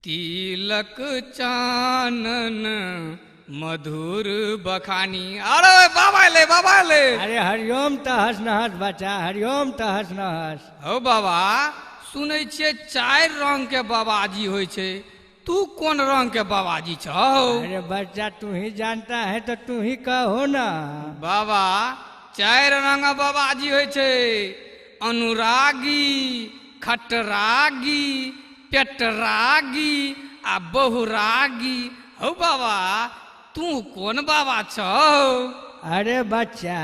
तिलक चानन मधुर बखानी। अरे बाबा ले अरे हरिओम तहस नहस बच्चा, हरिओम तहस नहस। हो बाबा, सुनै छियै 4 रंग के बाबाजी होइ छै, तू कौन रंग के बाबाजी छौ? अरे बच्चा तू ही जानता है तो तू ही कहो ना। बाबा 4 रंग बाबाजी होइ छै, अनुरागी, खटरागी, पेटरागी आ बहुरागी। हो बाबा, तू कौन बाबा छौ? अरे बच्चा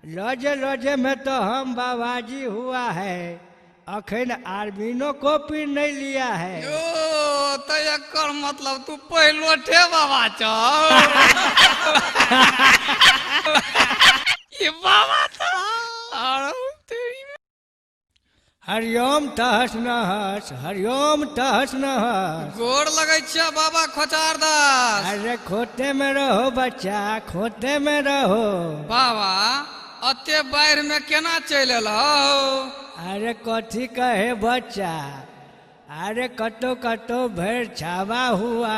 लजे लजे में तो हम बाबाजी हुआ है, अखन आर्मीनो कॉपी नहीं लिया है। ओ तो एकर मतलब तू पहिलोठे बाबा छौ। ये बाबा था। हरिओम तहस नहस, हरिओम तहस नहस। गोर लगै छै बाबा खोचार दास। अरे खोते में रहो बच्चा, खोते में रहो। बाबा अते बाढ़ में केना चलि एलहौ? अरे कथी कहे बच्चा, अरे कतो कतो भैर छावा हुआ,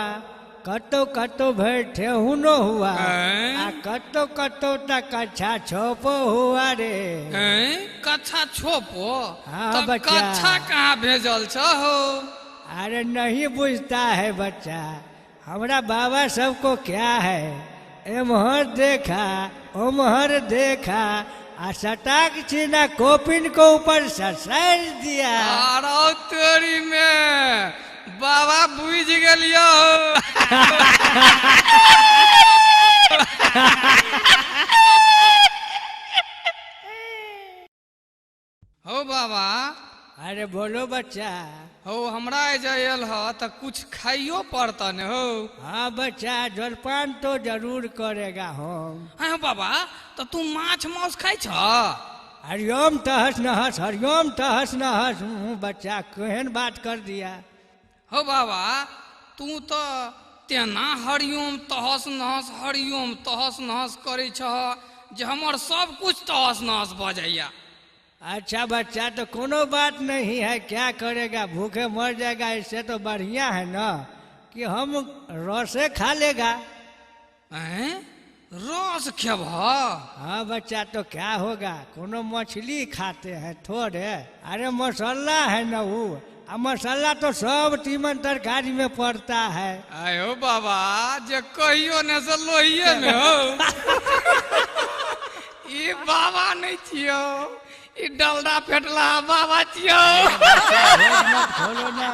कतो कतो भैर ठेहुनो हुआ, आ कतो कतो तक कच्छा छोपो हुआ रे। कच्छा छोपो? हाँ तब बच्चा। कच्छा कहाँ भेजल छौ? अरे नहीं बुझता है बच्चा, हमारा बाबा सबको क्या है, एमहर देखा ओमहर देखा, आ सटाक छीना कोपिन को ऊपर ससार दिया। अरे तोरी में बाबा बुझ गेलियो। हो बाबा। अरे बोलो बच्चा। हो हमरा जे आयल ह त कुछ खाइयो पड़ता न हो। हाँ बच्चा, जलपान तो जरूर करेगा हम। हाँ बाबा, तो तू माछ मांस खाई छ? हरिओम तहस नहस, हरिओम तहस नहस। बच्चा केहन बात कर दिया। हो बाबा, तू तो तेना हरिओम तहस नहस, हरिओम तहस नहस करे छ जे हमर सब कुछ तहस नहस भ जाइया। अच्छा बच्चा, तो कोनो बात नहीं है, क्या करेगा, भूखे मर जाएगा, इससे तो बढ़िया है ना कि हम रसे खा लेगा। रस खेब? हाँ बच्चा, तो क्या होगा, कोनो मछली खाते हैं थोड़े। अरे मसाला है ना वो, अब मसाला तो सब तीमन तरकारी में पड़ता है। आयो बाबा, जे कहियो ने से लोहिए में हो। ई बाबा नहीं छियो, ई डलडा फेटला बाबा छियो। खोलो ना।